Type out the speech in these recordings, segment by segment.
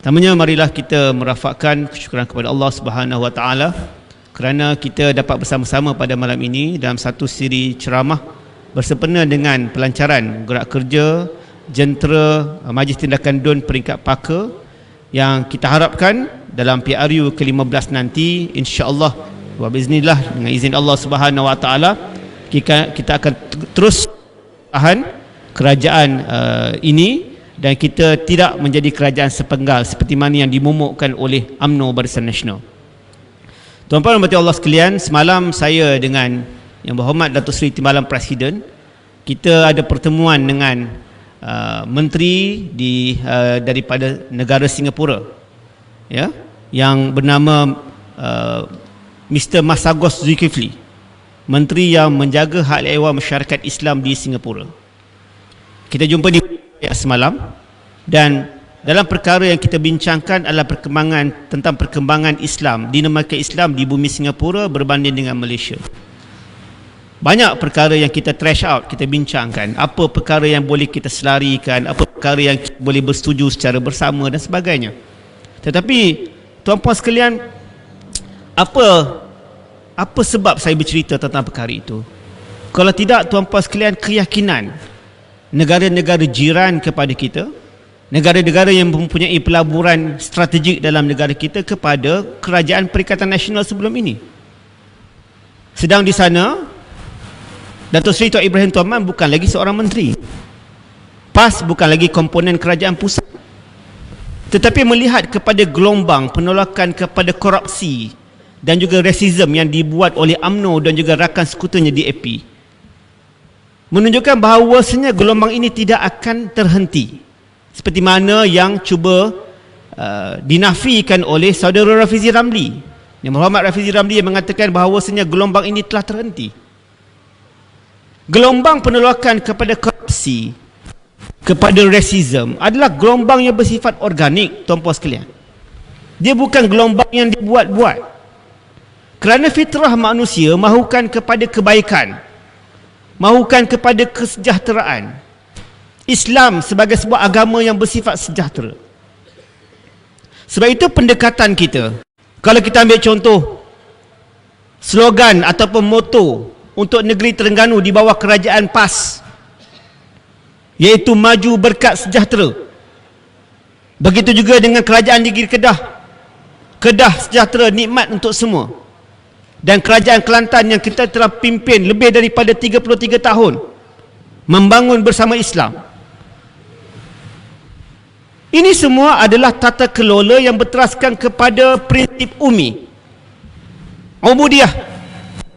Pertamanya, marilah kita merafakkan kesyukuran kepada Allah Subhanahu Wa Taala kerana kita dapat bersama-sama pada malam ini dalam satu siri ceramah bersempena dengan pelancaran gerak kerja jentera Majlis Tindakan DUN peringkat PAKA yang kita harapkan dalam PRU ke-15 nanti, insya-Allah wa biiznillah, dengan izin Allah Subhanahu Wa Taala, kita akan terus tahan kerajaan ini dan kita tidak menjadi kerajaan sepenggal seperti mana yang dimomokkan oleh UMNO Barisan Nasional. Tuan-tuan dan puan Allah sekalian, semalam saya dengan Yang Berhormat Datuk Seri Timbalan Presiden, kita ada pertemuan dengan menteri daripada negara Singapura, ya, yang bernama Mr. Masagos Zulkifli, menteri yang menjaga hak ehwal masyarakat Islam di Singapura. Kita jumpa di semalam, dan dalam perkara yang kita bincangkan adalah perkembangan Islam, dinamika Islam di bumi Singapura berbanding dengan Malaysia. Banyak perkara yang kita trash out, kita bincangkan. Apa perkara yang boleh kita selarikan, apa perkara yang boleh bersetuju secara bersama dan sebagainya. Tetapi tuan-puan sekalian, apa sebab saya bercerita tentang perkara itu? Kalau tidak, tuan-puan sekalian, keyakinan negara-negara jiran kepada kita, negara-negara yang mempunyai pelaburan strategik dalam negara kita kepada Kerajaan Perikatan Nasional sebelum ini. Sedang di sana, Datuk Seri Tuan Ibrahim Tuan Man bukan lagi seorang menteri, PAS bukan lagi komponen kerajaan pusat, tetapi melihat kepada gelombang penolakan kepada korupsi dan juga rasisme yang dibuat oleh UMNO dan juga rakan sekutunya DAP, menunjukkan bahawasanya gelombang ini tidak akan terhenti, seperti mana yang cuba dinafikan oleh saudara Rafizi Ramli. Yang Berhormat Rafizi Ramli yang mengatakan bahawasanya gelombang ini telah terhenti. Gelombang penolakan kepada korupsi, kepada rasisme adalah gelombang yang bersifat organik, tuan-puan sekalian. Dia bukan gelombang yang dibuat-buat. Kerana fitrah manusia mahukan kepada kebaikan, mahukan kepada kesejahteraan. Islam sebagai sebuah agama yang bersifat sejahtera. Sebab itu pendekatan kita, kalau kita ambil contoh slogan ataupun moto untuk negeri Terengganu di bawah kerajaan PAS, iaitu maju berkat sejahtera. Begitu juga dengan kerajaan negeri Kedah, Kedah sejahtera, nikmat untuk semua. Dan kerajaan Kelantan yang kita telah pimpin lebih daripada 33 tahun membangun bersama Islam. Ini semua adalah tata kelola yang berteraskan kepada prinsip Umi Ubudiyah,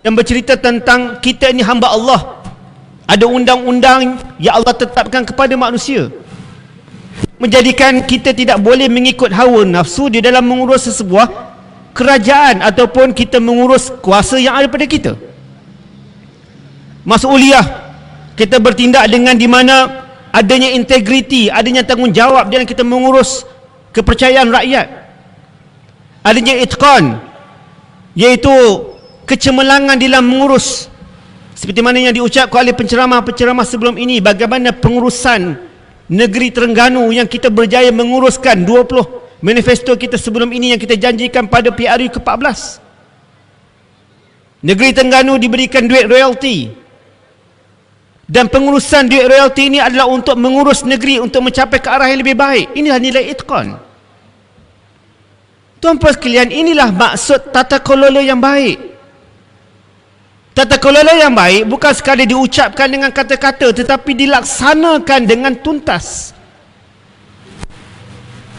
yang bercerita tentang kita ini hamba Allah. Ada undang-undang yang Allah tetapkan kepada manusia, menjadikan kita tidak boleh mengikut hawa nafsu di dalam mengurus sesebuah kerajaan ataupun kita mengurus kuasa yang ada pada kita. Mas'uliyah, kita bertindak dengan di mana adanya integriti, adanya tanggungjawab dalam kita mengurus kepercayaan rakyat. Adanya itqan, iaitu kecemerlangan dalam mengurus, seperti mana yang diucapkan oleh penceramah-penceramah sebelum ini, bagaimana pengurusan negeri Terengganu yang kita berjaya menguruskan 20 manifesto kita sebelum ini yang kita janjikan pada PRU ke-14. Negeri Terengganu diberikan duit royalti, dan pengurusan duit royalti ini adalah untuk mengurus negeri untuk mencapai ke arah yang lebih baik. Inilah nilai itqan. Tuan-tuan sekalian, inilah maksud tata kelola yang baik. Tata kelola yang baik bukan sekadar diucapkan dengan kata-kata, tetapi dilaksanakan dengan tuntas.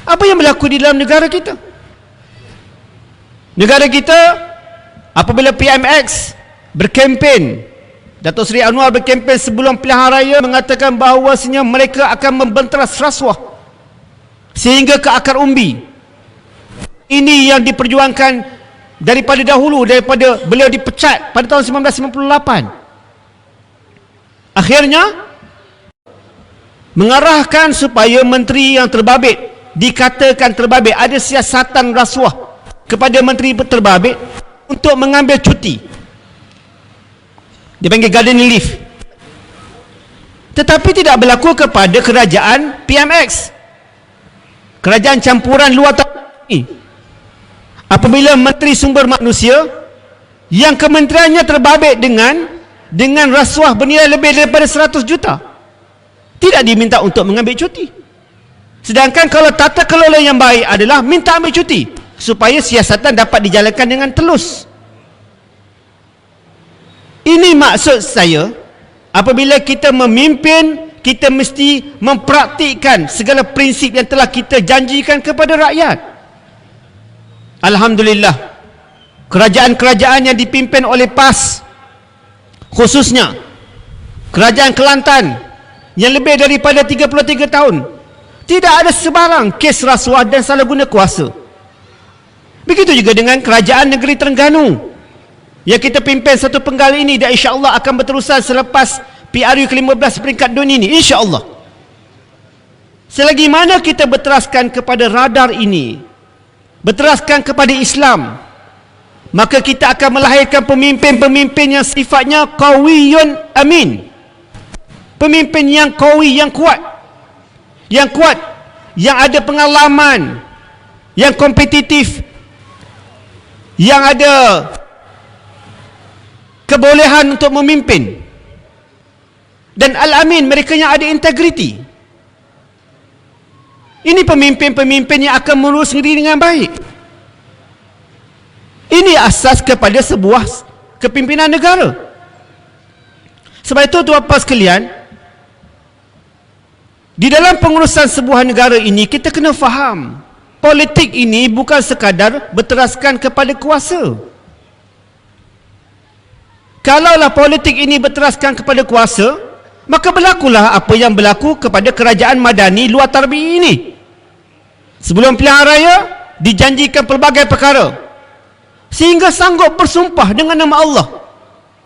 Apa yang berlaku di dalam negara kita? Negara kita, apabila PMX berkempen, Datuk Seri Anwar berkempen sebelum pilihan raya, mengatakan bahawasanya mereka akan membenteras rasuah sehingga ke akar umbi. Ini yang diperjuangkan daripada dahulu, daripada beliau dipecat pada tahun 1998. Akhirnya mengarahkan supaya menteri yang terbabit, dikatakan terbabit, ada siasatan rasuah kepada menteri terbabit untuk mengambil cuti. Dia panggil gardening leave. Tetapi tidak berlaku kepada kerajaan PMX. kerajaan campuran luar ini. Apabila Menteri Sumber Manusia yang kementeriannya terbabit dengan rasuah bernilai lebih daripada 100 juta tidak diminta untuk mengambil cuti. Sedangkan kalau tata kelola yang baik adalah minta ambil cuti supaya siasatan dapat dijalankan dengan telus. Ini maksud saya, apabila kita memimpin, kita mesti mempraktikkan segala prinsip yang telah kita janjikan kepada rakyat. Alhamdulillah, kerajaan-kerajaan yang dipimpin oleh PAS, khususnya Kerajaan Kelantan yang lebih daripada 33 tahun, tidak ada sebarang kes rasuah dan salah guna kuasa. Begitu juga dengan Kerajaan Negeri Terengganu yang kita pimpin satu penggal ini, dan insya-Allah akan berterusan selepas PRU ke-15 peringkat dunia ini, insya-Allah. Selagi mana kita berteraskan kepada radar ini, berteraskan kepada Islam, maka kita akan melahirkan pemimpin-pemimpin yang sifatnya qawiyun amin. Pemimpin yang qawi, yang kuat, yang ada pengalaman, yang kompetitif, yang ada kebolehan untuk memimpin, dan al-amin, mereka yang ada integriti. Ini pemimpin-pemimpin yang akan mengurus negeri dengan baik. Ini asas kepada sebuah kepimpinan negara. Sebab itu tuan-tuan sekalian, di dalam pengurusan sebuah negara ini, kita kena faham, politik ini bukan sekadar berteraskan kepada kuasa. Kalaulah politik ini berteraskan kepada kuasa, maka berlakulah apa yang berlaku kepada kerajaan madani luar tarbi'i ini. Sebelum pilihan raya, dijanjikan pelbagai perkara, sehingga sanggup bersumpah dengan nama Allah,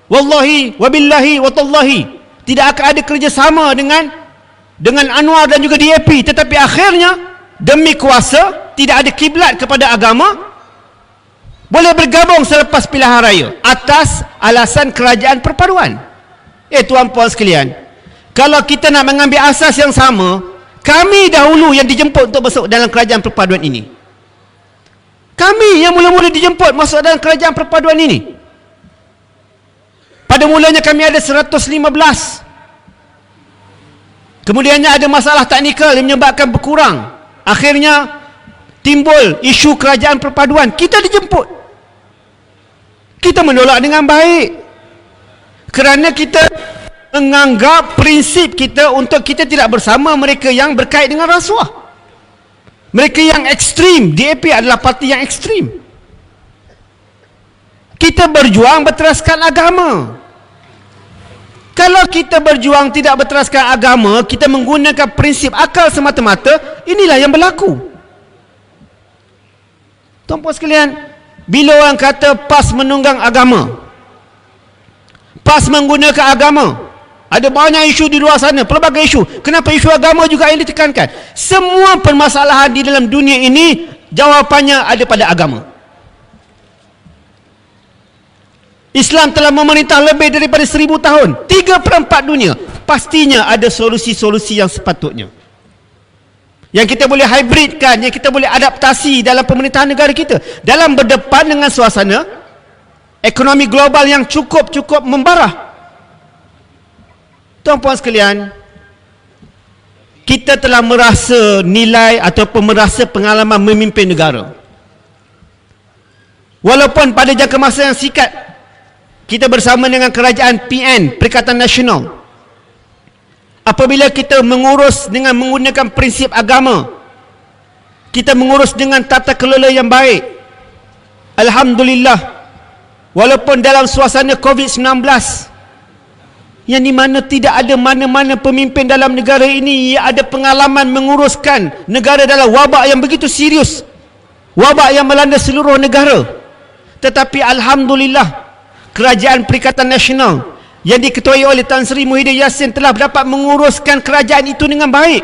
wallahi, wabillahi, watallahi, tidak akan ada kerjasama dengan Anwar dan juga DAP. Tetapi akhirnya, demi kuasa, tidak ada kiblat kepada agama, boleh bergabung selepas pilihan raya atas alasan kerajaan perpaduan. Tuan-puan sekalian, kalau kita nak mengambil asas yang sama, kami dahulu yang dijemput untuk masuk dalam kerajaan perpaduan ini. Kami yang mula-mula dijemput masuk dalam kerajaan perpaduan ini. Pada mulanya kami ada 115. Kemudiannya ada masalah teknikal yang menyebabkan berkurang. Akhirnya timbul isu kerajaan perpaduan. Kita dijemput. Kita menolak dengan baik, kerana kita menganggap prinsip kita untuk kita tidak bersama mereka yang berkait dengan rasuah. Mereka yang ekstrim. DAP adalah parti yang ekstrim. Kita berjuang berteraskan agama. Kalau kita berjuang tidak berteraskan agama, kita menggunakan prinsip akal semata-mata, inilah yang berlaku. Tuan-puan sekalian, bila orang kata PAS menunggang agama, PAS menggunakan agama, ada banyak isu di luar sana, pelbagai isu. Kenapa isu agama juga yang ditekankan? Semua permasalahan di dalam dunia ini, jawapannya ada pada agama. Islam telah memerintah lebih daripada 1000 tahun, 3/4 dunia. Pastinya ada solusi-solusi yang sepatutnya, yang kita boleh hybridkan, yang kita boleh adaptasi dalam pemerintahan negara kita, dalam berdepan dengan suasana ekonomi global yang cukup membarah. Tuan-puan sekalian, kita telah merasa nilai ataupun merasa pengalaman memimpin negara. Walaupun pada jangka masa yang singkat, kita bersama dengan kerajaan PN, Perikatan Nasional, apabila kita mengurus dengan menggunakan prinsip agama, kita mengurus dengan tata kelola yang baik, alhamdulillah, walaupun dalam suasana COVID-19 yang di mana tidak ada mana-mana pemimpin dalam negara ini yang ada pengalaman menguruskan negara dalam wabak yang begitu serius, wabak yang melanda seluruh negara, tetapi alhamdulillah, Kerajaan Perikatan Nasional yang diketuai oleh Tan Sri Muhyiddin Yassin telah dapat menguruskan kerajaan itu dengan baik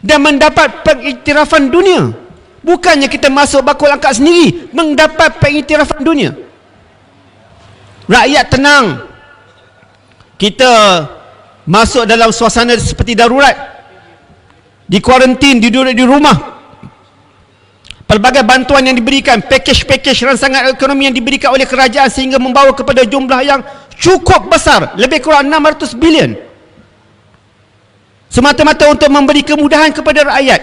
dan mendapat pengiktirafan dunia. Bukannya kita masuk bakul angkat sendiri, mendapat pengiktirafan dunia. Rakyat tenang. Kita masuk dalam suasana seperti darurat. di kuarantin, diduduk di rumah. Pelbagai bantuan yang diberikan, pakej-pakej rangsangan ekonomi yang diberikan oleh kerajaan sehingga membawa kepada jumlah yang cukup besar, lebih kurang 600 bilion. Semata-mata untuk memberi kemudahan kepada rakyat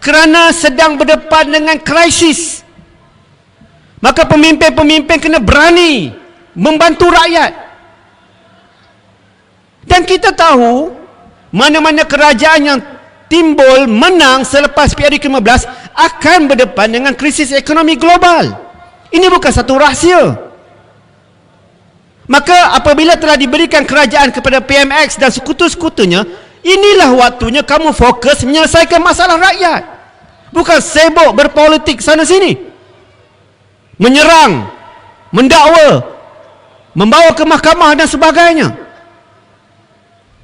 kerana sedang berdepan dengan krisis. Maka pemimpin-pemimpin kena berani membantu rakyat. Dan kita tahu mana-mana kerajaan yang timbul menang selepas PRU ke-15 akan berdepan dengan krisis ekonomi global. Ini bukan satu rahsia. Maka apabila telah diberikan kerajaan kepada PMX dan sekutu-sekutunya, inilah waktunya kamu fokus menyelesaikan masalah rakyat, bukan sibuk berpolitik sana sini, menyerang, mendakwa, membawa ke mahkamah dan sebagainya.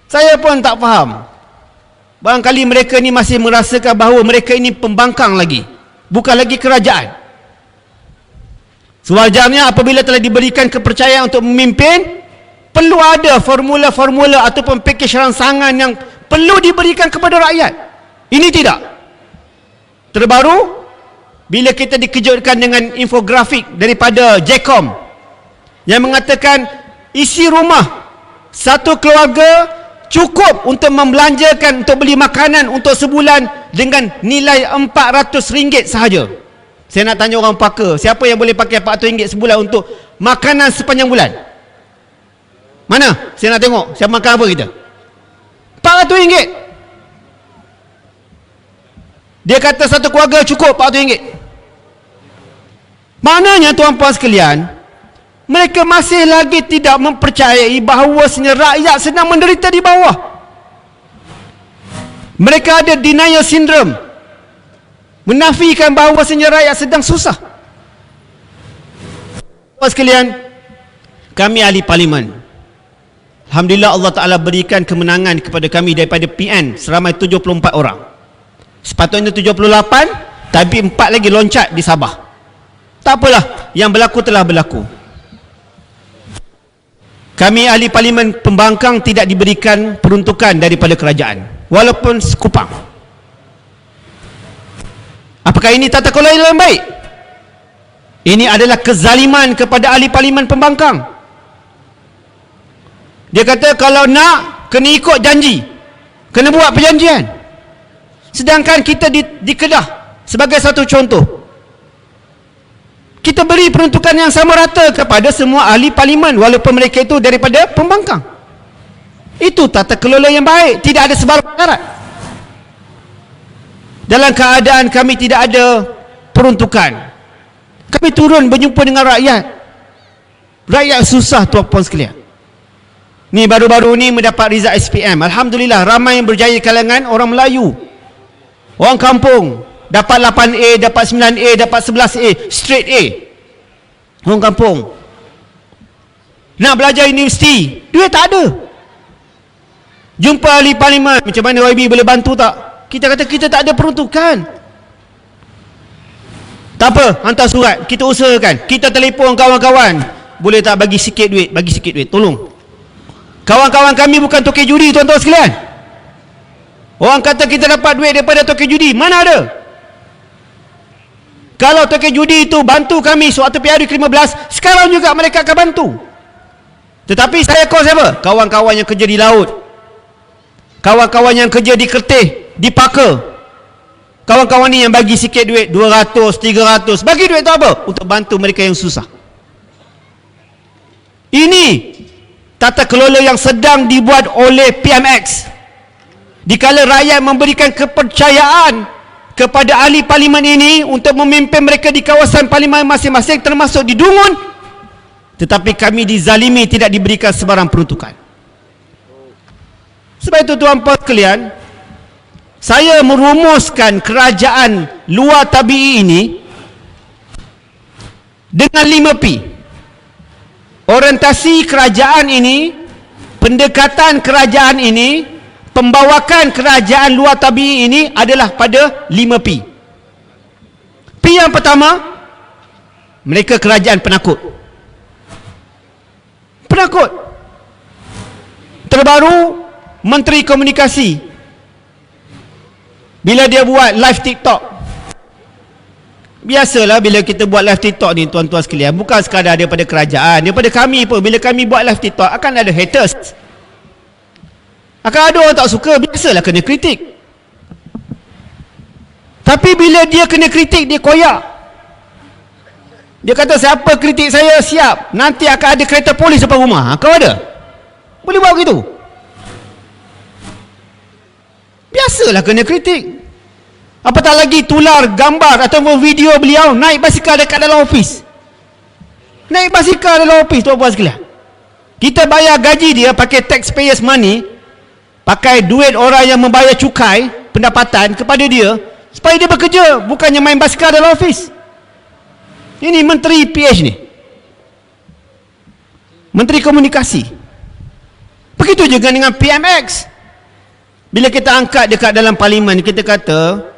Saya pun tak faham. Barangkali mereka ni masih merasakan bahawa mereka ini pembangkang lagi, bukan lagi kerajaan. Sewajarnya apabila telah diberikan kepercayaan untuk memimpin, perlu ada formula-formula ataupun pakej rangsangan yang perlu diberikan kepada rakyat. Ini tidak. Terbaru, bila kita dikejutkan dengan infografik daripada JECOM yang mengatakan isi rumah satu keluarga cukup untuk membelanjakan, untuk beli makanan untuk sebulan dengan nilai RM400 sahaja. Saya nak tanya orang pakar, siapa yang boleh pakai RM400 sebulan untuk makanan sepanjang bulan? Mana? Saya nak tengok, siapa makan apa kita? RM400. Dia kata satu keluarga cukup RM400. Maknanya tuan-puan sekalian, mereka masih lagi tidak mempercayai bahawa rakyat sedang menderita di bawah. Mereka ada denial syndrome, menafikan bahawa rakyat sedang susah. Tuan sekalian, kami ahli parlimen, alhamdulillah Allah Ta'ala berikan kemenangan kepada kami daripada PN seramai 74 orang. Sepatutnya 78, tapi 4 lagi loncat di Sabah. Tak apalah, yang berlaku telah berlaku. Kami ahli parlimen pembangkang tidak diberikan peruntukan daripada kerajaan, walaupun sekupang. Apakah ini tata kelola yang baik? Ini adalah kezaliman kepada ahli parlimen pembangkang. Dia kata kalau nak, kena ikut janji, kena buat perjanjian. Sedangkan kita di Kedah, sebagai satu contoh, kita beri peruntukan yang sama rata kepada semua ahli parlimen walaupun mereka itu daripada pembangkang. Itu tata kelola yang baik, tidak ada sebarang syarat. Dalam keadaan kami tidak ada peruntukan, kami turun berjumpa dengan rakyat. Rakyat susah tuan-puan sekalian. Ni baru-baru ni mendapat result SPM. Alhamdulillah, ramai yang berjaya kalangan orang Melayu, orang kampung. Dapat 8A, dapat 9A, dapat 11A, straight A. Orang kampung nak belajar universiti, duit tak ada. Jumpa ahli parlimen, macam mana YB boleh bantu tak? Kita kata kita tak ada peruntukan. Tak apa, hantar surat, kita usahakan. Kita telefon kawan-kawan, boleh tak bagi sikit duit, bagi sikit duit, tolong. Kawan-kawan kami bukan tokek judi tuan-tuan sekalian. Orang kata kita dapat duit daripada tokek judi, mana ada? Kalau tokek judi itu bantu kami sewaktu PRU ke-15, sekarang juga mereka akan bantu. Tetapi saya call siapa? Kawan-kawan yang kerja di laut, kawan-kawan yang kerja di Kertih, di Paka. Kawan-kawan ni yang bagi sikit duit, 200, 300. Bagi duit tu apa? Untuk bantu mereka yang susah. Ini tata kelola yang sedang dibuat oleh PMX. Dikala rakyat memberikan kepercayaan kepada ahli parlimen ini untuk memimpin mereka di kawasan parlimen masing-masing, termasuk di Dungun, tetapi kami dizalimi, tidak diberikan sebarang peruntukan. Sebab itu tuan-puan sekalian, saya merumuskan kerajaan luar tabii ini dengan 5P. Orientasi kerajaan ini, pendekatan kerajaan ini, pembawakan kerajaan luar tabii ini adalah pada 5P. P yang pertama, mereka kerajaan penakut. Penakut. Terbaru, Menteri Komunikasi Bila dia buat live TikTok, biasalah bila kita buat live TikTok ni tuan-tuan sekalian, bukan sekadar daripada kerajaan, daripada kami pun. Bila kami buat live TikTok, akan ada haters, akan ada orang tak suka, biasalah kena kritik. Tapi bila dia kena kritik, dia koyak. Dia kata, siapa kritik saya, siap, nanti akan ada kereta polis depan rumah. Kau ada? Boleh buat begitu? Biasalah kena kritik. Apatah lagi tular gambar ataupun video beliau naik basikal dekat dalam ofis. Naik basikal dalam ofis, tuan-tuan sekalian. Kita bayar gaji dia pakai taxpayers money, pakai duit orang yang membayar cukai pendapatan kepada dia, supaya dia bekerja, bukannya main basikal dalam ofis. Ini Menteri PH ni, Menteri Komunikasi. Begitu juga dengan PMX. Bila kita angkat dekat dalam parlimen, kita kata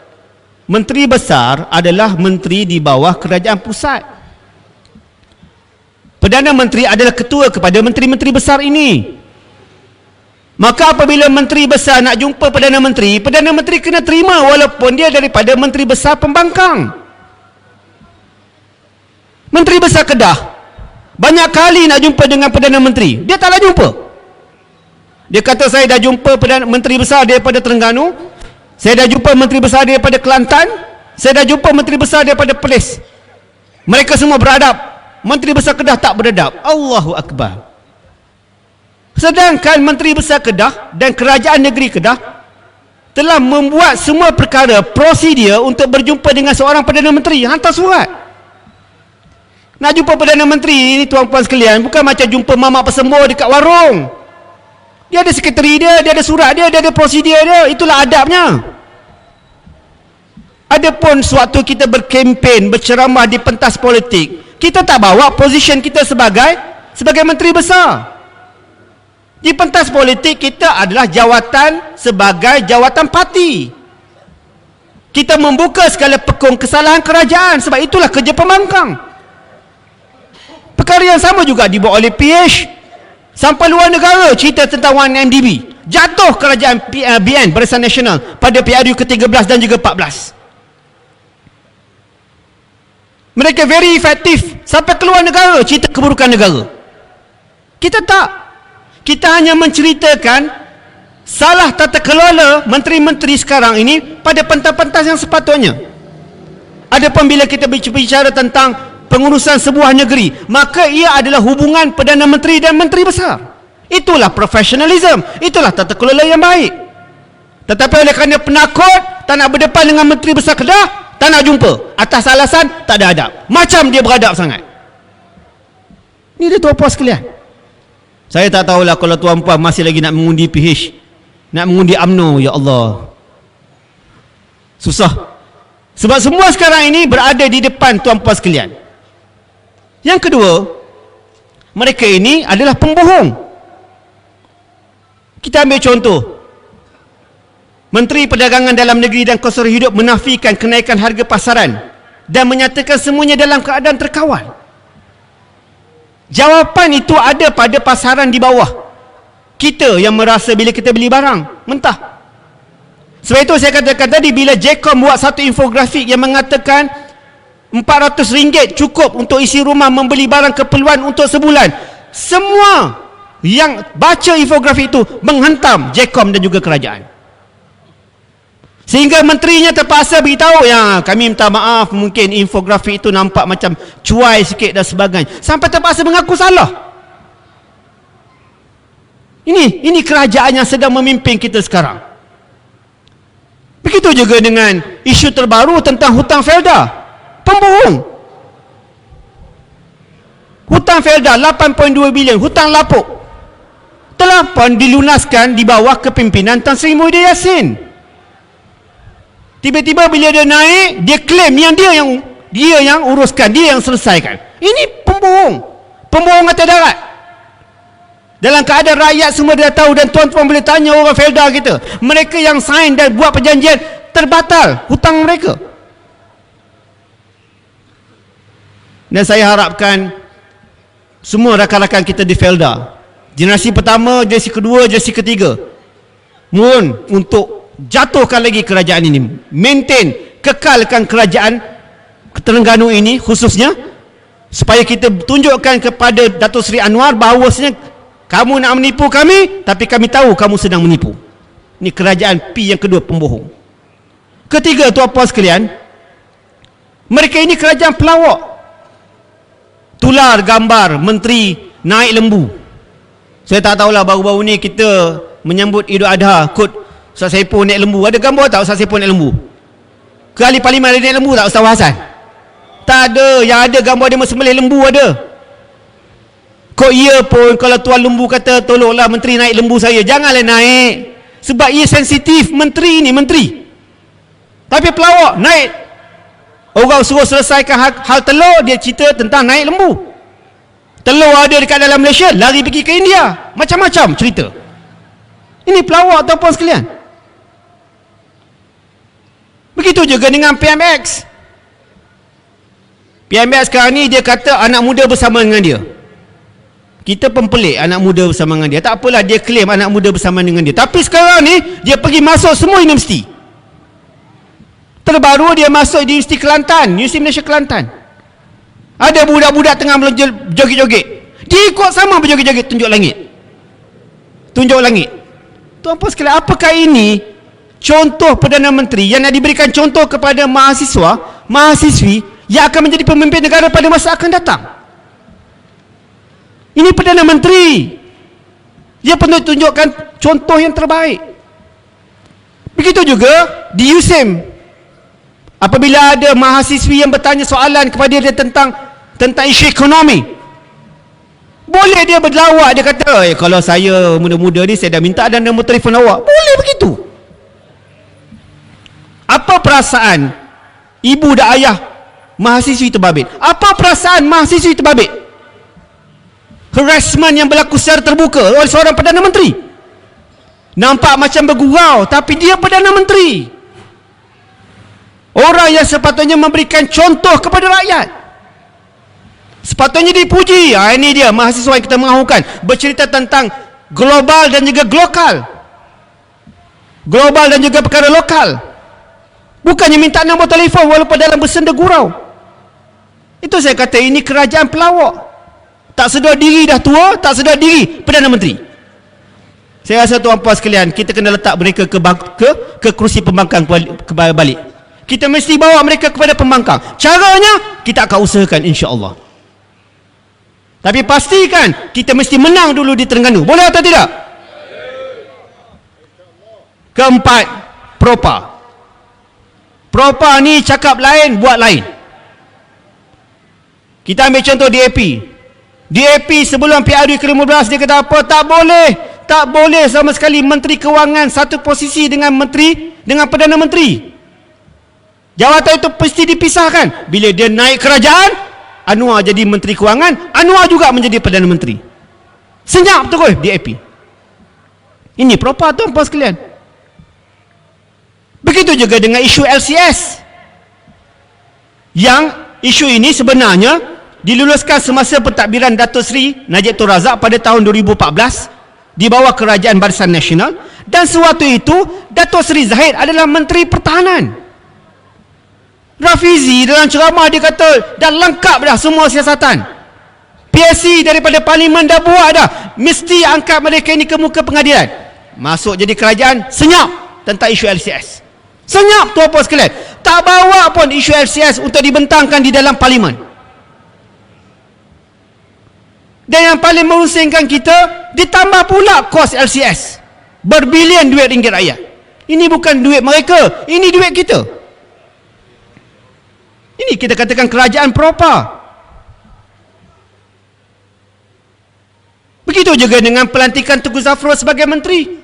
menteri besar adalah menteri di bawah kerajaan pusat. Perdana Menteri adalah ketua kepada menteri-menteri besar ini. Maka apabila menteri besar nak jumpa Perdana Menteri kena terima walaupun dia daripada menteri besar pembangkang. Menteri besar Kedah banyak kali nak jumpa dengan Perdana Menteri, dia tak nak jumpa. Dia kata, saya dah jumpa menteri besar daripada Terengganu, saya dah jumpa menteri besar daripada Kelantan, saya dah jumpa menteri besar daripada Perlis. Mereka semua beradab. Menteri besar Kedah tak beradab. Allahu Akbar. Sedangkan menteri besar Kedah dan kerajaan negeri Kedah telah membuat semua perkara, prosedur untuk berjumpa dengan seorang Perdana Menteri. Hantar surat. Nak jumpa Perdana Menteri ini, tuan-puan sekalian, bukan macam jumpa mamak pesembur dekat warung. Dia ada sekretari dia, dia ada surat dia, dia ada prosedur dia. Itulah adabnya. Adapun sewaktu kita berkempen, berceramah di pentas politik, kita tak bawa posisi kita sebagai menteri besar. Di pentas politik kita adalah jawatan sebagai jawatan parti. Kita membuka segala pekung kesalahan kerajaan, sebab itulah kerja pembangkang. Perkara yang sama juga dibuat oleh PH. Sampai luar negara cerita tentang 1MDB. Jatuh kerajaan BN, Barisan Nasional, pada PRU ke-13 dan juga 14. Mereka very efektif. Sampai keluar negara cerita keburukan negara. Kita tak. Kita hanya menceritakan salah tata kelola menteri-menteri sekarang ini pada pentas-pentas yang sepatutnya. Adapun bila kita berbicara tentang pengurusan sebuah negeri, maka ia adalah hubungan Perdana Menteri dan Menteri Besar. Itulah profesionalism, itulah tata kelola yang baik. Tetapi oleh kerana penakut, tak nak berdepan dengan Menteri Besar Kedah, tak nak jumpa, atas alasan tak ada adab. Macam dia beradab sangat. Ini dia tuan-puan sekalian. Saya tak tahulah kalau tuan-puan masih lagi nak mengundi PH, nak mengundi UMNO, ya Allah, susah. Sebab semua sekarang ini berada di depan tuan-puan sekalian. Yang kedua, mereka ini adalah pembohong. Kita ambil contoh. Menteri Perdagangan Dalam Negeri dan Kos Hidup menafikan kenaikan harga pasaran dan menyatakan semuanya dalam keadaan terkawal. Jawapan itu ada pada pasaran di bawah. Kita yang merasa bila kita beli barang mentah. Sebab itu saya katakan tadi, bila Jcom buat satu infografik yang mengatakan RM400 cukup untuk isi rumah membeli barang keperluan untuk sebulan, semua yang baca infografik itu menghentam Jcom dan juga kerajaan. Sehingga menterinya terpaksa beritahu, ya kami minta maaf, mungkin infografik itu nampak macam cuai sikit dan sebagainya. Sampai terpaksa mengaku salah. Ini kerajaan yang sedang memimpin kita sekarang. Begitu juga dengan isu terbaru tentang hutang Felda. Pembohong. Hutang Felda 8.2 bilion, hutang lapuk, telah pun dilunaskan di bawah kepimpinan Tan Sri Muhyiddin Yassin. Tiba-tiba bila dia naik, dia klaim yang dia yang uruskan, dia yang selesaikan. Ini pembohong. Pembohong atas darat. Dalam keadaan rakyat semua dah tahu, dan tuan-tuan boleh tanya orang Felda kita, mereka yang sign dan buat perjanjian, terbatal hutang mereka. Dan saya harapkan semua rakan-rakan kita di Felda, generasi pertama, generasi kedua, generasi ketiga, mohon untuk jatuhkan lagi kerajaan ini, maintain, kekalkan kerajaan Terengganu ini khususnya, supaya kita tunjukkan kepada Datuk Seri Anwar bahawasanya kamu nak menipu kami, tapi kami tahu kamu sedang menipu. Ini kerajaan P yang kedua, pembohong. Ketiga, tuan-puan sekalian, mereka ini kerajaan pelawak. Tular gambar menteri naik lembu. Saya tak tahulah, baru-baru ni kita menyambut Idul Adha, kod Ustaz Saipul naik lembu. Ada gambar tak Ustaz Saipul naik lembu? Ke ahli parlimen ada naik lembu tak Ustaz Hasan? Tak ada. Yang ada gambar dia sembelih lembu ada. Kok ia pun kalau tuan lembu kata tolonglah menteri naik lembu saya, janganlah naik, sebab ia sensitif. Menteri ni menteri, tapi pelawak naik. Orang suruh selesaikan hal telur, dia cerita tentang naik lembu. Telur ada dekat dalam Malaysia, lari pergi ke India, macam-macam cerita. Ini pelawak tuan-puan sekalian. Begitu juga dengan PMX. PMX sekarang ni dia kata anak muda bersama dengan dia. Kita pun pelik, anak muda bersama dengan dia. Tak apalah, dia claim anak muda bersama dengan dia. Tapi sekarang ni dia pergi masuk semua universiti. Terbaru dia masuk di Universiti Kelantan, Universiti Malaysia Kelantan. Ada budak-budak tengah berjoget-joget, dia ikut sama berjoget-joget, tunjuk langit. Tunjuk langit. Tuan-puan sekalian, apakah ini contoh Perdana Menteri yang nak diberikan contoh kepada mahasiswa, mahasiswi yang akan menjadi pemimpin negara pada masa akan datang? Ini Perdana Menteri. Dia perlu tunjukkan contoh yang terbaik. Begitu juga di USEM. Apabila ada mahasiswi yang bertanya soalan kepada dia tentang isu ekonomi, boleh dia berlawak. Dia kata, kalau saya muda-muda ni, saya dah minta dan nombor telefon awak. Boleh begitu. Apa perasaan ibu dan ayah mahasiswi terbabit? Apa perasaan mahasiswi terbabit? Harassment yang berlaku secara terbuka oleh seorang Perdana Menteri. Nampak macam bergurau, tapi dia Perdana Menteri. Orang yang sepatutnya memberikan contoh kepada rakyat, sepatutnya dipuji. Ini dia mahasiswa yang kita mahukan, bercerita tentang global dan juga lokal. Global dan juga perkara lokal. Bukannya minta nombor telefon walaupun dalam bersenda gurau. Itu saya kata, ini kerajaan pelawak. Tak sedar diri, dah tua, tak sedar diri Perdana Menteri. Saya rasa tuan-puan sekalian, kita kena letak mereka ke kerusi pembangkang balik. Kita mesti bawa mereka kepada pembangkang. Caranya kita akan usahakan, insya-Allah. Tapi pastikan kita mesti menang dulu di Terengganu. Boleh atau tidak? Keempat, Propa. Propa ni cakap lain, buat lain. Kita ambil contoh DAP. DAP sebelum PRU ke-15 dia kata apa? Tak boleh sama sekali Menteri Kewangan satu posisi dengan Perdana Menteri. Jawatan itu mesti dipisahkan. Bila dia naik kerajaan, Anwar jadi Menteri Kewangan, Anwar juga menjadi Perdana Menteri. Senyap terus DAP. Ini Propa tuan-puan sekalian. Begitu juga dengan isu LCS. Yang isu ini sebenarnya diluluskan semasa pentadbiran Datuk Seri Najib Tun Razak pada tahun 2014 di bawah Kerajaan Barisan Nasional, dan sewaktu itu Datuk Seri Zahid adalah Menteri Pertahanan. Rafizi dalam ceramah dia kata dah lengkap dah semua siasatan. PSC daripada Parlimen dah buat dah, mesti angkat mereka ini ke muka pengadilan. Masuk jadi kerajaan, senyap tentang isu LCS. Senyap tuan-puan sekalian. Tak bawa pun isu LCS untuk dibentangkan di dalam Parlimen. Dan yang paling merusingkan kita, ditambah pula kos LCS. Berbilion duit ringgit rakyat. Ini bukan duit mereka, ini duit kita. Ini kita katakan kerajaan Propa. Begitu juga dengan pelantikan Tengku Zafrul sebagai menteri.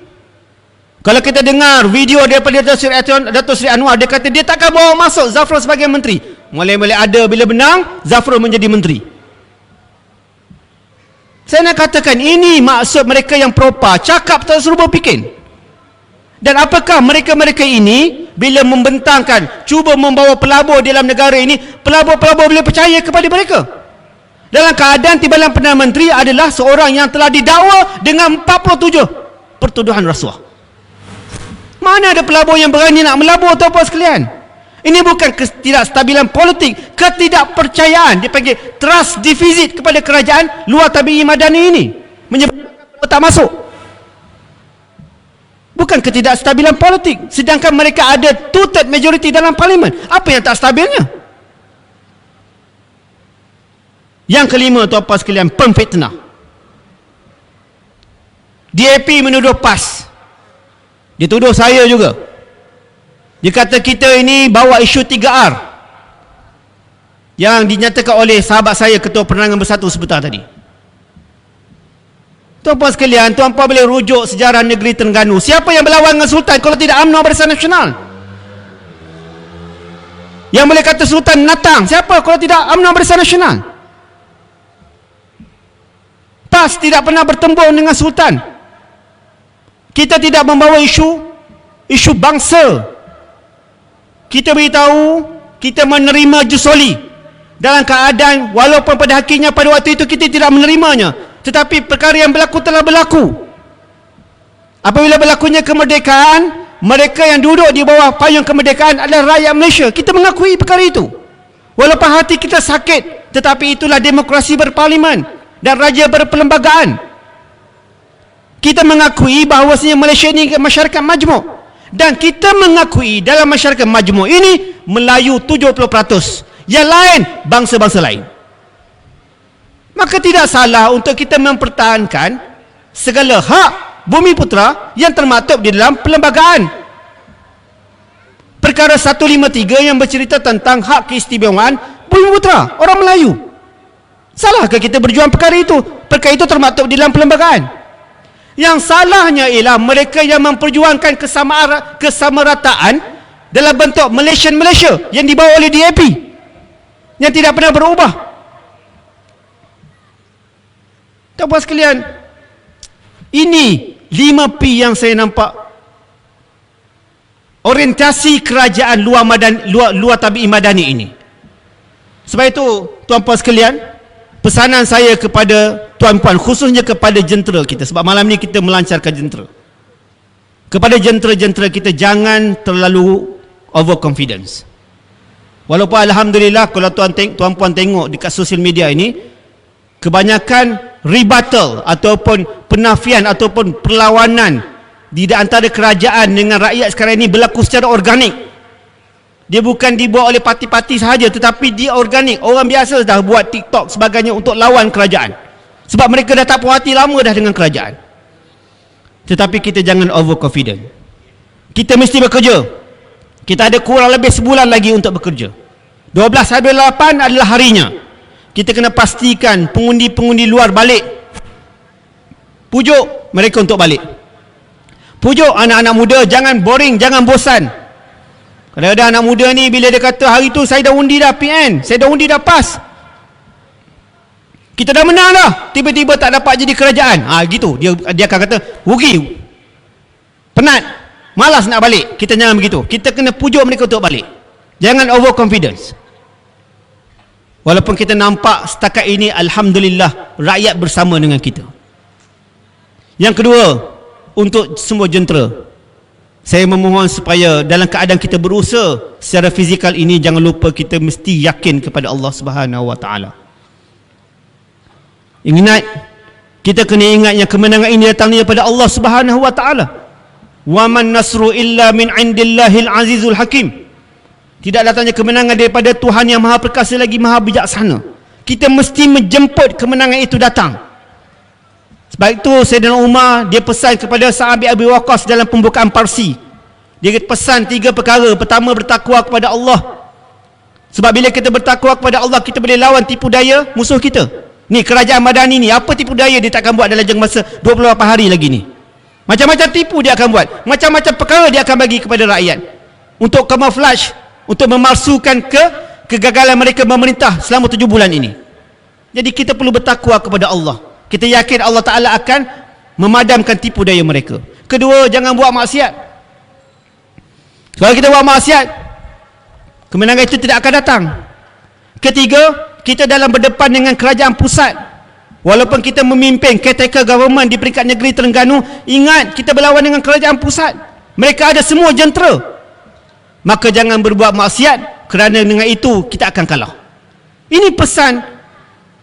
Kalau kita dengar video daripada Datuk Seri Anwar, dia kata dia takkan bawa masuk Zafrul sebagai menteri. Mulai-mulai ada bila menang, Zafrul menjadi menteri. Saya nak katakan, ini maksud mereka yang Propa, cakap tak serupa bikin. Dan apakah mereka-mereka ini bila membentangkan, cuba membawa pelabur dalam negara ini, pelabur-pelabur boleh percaya kepada mereka? Dalam keadaan timbalan Perdana Menteri adalah seorang yang telah didakwa dengan 47 pertuduhan rasuah. Mana ada pelabur yang berani nak melabur, tuan-puan sekalian? Ini bukan ketidakstabilan politik, ketidakpercayaan. Dia panggil trust deficit kepada kerajaan luar tabi'i madani ini, menyebabkan tak masuk. Bukan ketidakstabilan politik, sedangkan mereka ada two-third majority dalam parlimen. Apa yang tak stabilnya? Yang kelima, tuan-puan sekalian, pemfitnah. DAP menuduh PAS. Dia tuduh saya juga. Dia kata kita ini bawa isu 3R yang dinyatakan oleh sahabat saya, Ketua Penerangan Bersatu sebentar tadi. Tuan-puan sekalian, tuan-puan boleh rujuk sejarah negeri Terengganu. Siapa yang berlawan dengan Sultan kalau tidak UMNO Barisan Nasional? Yang boleh kata Sultan natang, siapa kalau tidak UMNO Barisan Nasional? PAS tidak pernah bertembung dengan Sultan. Kita tidak membawa isu bangsa. Kita beritahu kita menerima Jusoli dalam keadaan walaupun pada hakikatnya pada waktu itu kita tidak menerimanya, tetapi perkara yang berlaku telah berlaku. Apabila berlakunya kemerdekaan, mereka yang duduk di bawah payung kemerdekaan adalah rakyat Malaysia. Kita mengakui perkara itu walaupun hati kita sakit, tetapi itulah demokrasi berparlimen dan raja berperlembagaan. Kita mengakui bahawasanya Malaysia ini masyarakat majmuk, dan kita mengakui dalam masyarakat majmuk ini Melayu 70%, yang lain bangsa-bangsa lain. Maka tidak salah untuk kita mempertahankan segala hak Bumi Putra yang termaktub di dalam perlembagaan. Perkara 153 yang bercerita tentang hak keistimewaan Bumi Putra orang Melayu. Salahkah kita berjuang perkara itu? Perkara itu termaktub di dalam perlembagaan. Yang salahnya ialah mereka yang memperjuangkan kesamarataan dalam bentuk Malaysia yang dibawa oleh DAP yang tidak pernah berubah. Tuan-puan sekalian, ini 5P yang saya nampak orientasi kerajaan luar tabi'i madani ini. Sebab itu, tuan-puan sekalian, pesanan saya kepada tuan-puan, khususnya kepada jentera kita, sebab malam ni kita melancarkan jentera. Kepada jentera-jentera kita, jangan terlalu overconfidence. Walaupun alhamdulillah kalau tuan-puan tengok dekat sosial media ini, kebanyakan rebuttal ataupun penafian ataupun perlawanan di antara kerajaan dengan rakyat sekarang ini berlaku secara organik. Dia bukan dibuat oleh parti-parti sahaja, tetapi dia organik. Orang biasa dah buat TikTok sebagainya untuk lawan kerajaan, sebab mereka dah tak puas hati lama dah dengan kerajaan. Tetapi kita jangan overconfident. Kita mesti bekerja. Kita ada kurang lebih sebulan lagi untuk bekerja. 12/8 adalah harinya. Kita kena pastikan pengundi-pengundi luar balik. Pujuk mereka untuk balik. Pujuk anak-anak muda, jangan boring, jangan bosan. Kadang-kadang anak muda ni bila dia kata hari tu saya dah undi dah PN, saya dah undi dah PAS, kita dah menang dah, tiba-tiba tak dapat jadi kerajaan, gitu dia akan kata rugi, penat, malas nak balik. Kita jangan begitu. Kita kena pujuk mereka untuk balik. Jangan overconfidence. Walaupun kita nampak setakat ini alhamdulillah rakyat bersama dengan kita. Yang kedua, untuk semua jentera, saya memohon supaya dalam keadaan kita berusaha secara fizikal ini, jangan lupa kita mesti yakin kepada Allah Subhanahu Wa Taala. Ingat, kita kena ingat yang kemenangan ini datangnya daripada Allah Subhanahu Wa Taala. Wa man nasru illa min indillahil azizul hakim. Tidak datangnya kemenangan daripada Tuhan yang Maha Perkasa lagi Maha Bijaksana. Kita mesti menjemput kemenangan itu datang. Sebab itu Sayyidina Umar dia pesan kepada Sa'ad bin Abi Waqqas dalam pembukaan Parsi. Dia pesan 3 perkara. Pertama, bertakwa kepada Allah. Sebab bila kita bertakwa kepada Allah, kita boleh lawan tipu daya musuh kita. Ni kerajaan Madani ni, apa tipu daya dia tak akan buat dalam jangka masa 28 hari lagi ni. Macam-macam tipu dia akan buat. Macam-macam perkara dia akan bagi kepada rakyat. Untuk camouflage, untuk memalsukan kegagalan mereka memerintah selama 7 bulan ini. Jadi kita perlu bertakwa kepada Allah. Kita yakin Allah Ta'ala akan memadamkan tipu daya mereka. Kedua, jangan buat maksiat. Kalau kita buat maksiat, kemenangan itu tidak akan datang. Ketiga, kita dalam berdepan dengan kerajaan pusat. Walaupun kita memimpin caretaker government di peringkat negeri Terengganu, ingat kita berlawan dengan kerajaan pusat. Mereka ada semua jentera. Maka jangan berbuat maksiat, kerana dengan itu kita akan kalah. Ini pesan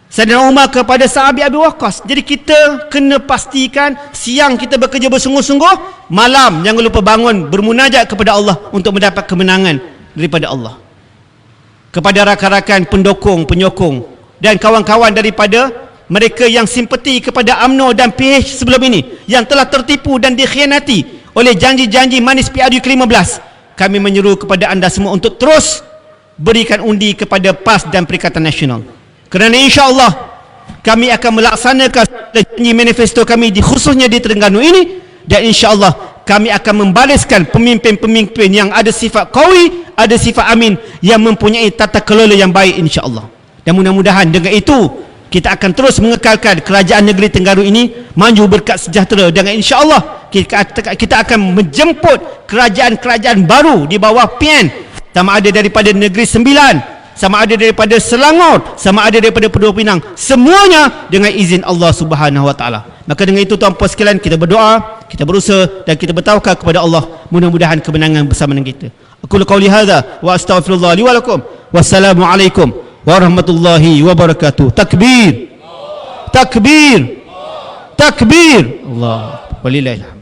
Sayyidina Umar kepada sahabat Abi Waqqas. Jadi kita kena pastikan siang kita bekerja bersungguh-sungguh, malam jangan lupa bangun bermunajat kepada Allah untuk mendapat kemenangan daripada Allah. Kepada rakan-rakan pendukung, penyokong dan kawan-kawan daripada mereka yang simpati kepada UMNO dan PH sebelum ini, yang telah tertipu dan dikhianati oleh janji-janji manis PRU ke-15, kami menyeru kepada anda semua untuk terus berikan undi kepada PAS dan Perikatan Nasional. Kerana insya-Allah kami akan melaksanakan janji manifesto kami khususnya di Terengganu ini, dan insya-Allah kami akan membalaskan pemimpin-pemimpin yang ada sifat qawi, ada sifat amin, yang mempunyai tata kelola yang baik insya-Allah. Dan mudah-mudahan dengan itu kita akan terus mengekalkan kerajaan negeri Terengganu ini maju berkat sejahtera, dan insya-Allah kita akan menjemput kerajaan-kerajaan baru di bawah PN, sama ada daripada Negeri Sembilan, sama ada daripada Selangor, sama ada daripada Pulau Pinang, semuanya dengan izin Allah Subhanahu wa taala. Maka dengan itu tuan-puan sekalian, kita berdoa, kita berusaha dan kita bertawakal kepada Allah, mudah-mudahan kemenangan bersama dengan kita. Aku qauli hadza wa astaghfirullah li wa lakum. Wassalamualaikum warahmatullahi wabarakatuh. Takbir, takbir, takbir. Allah walillahil hamd.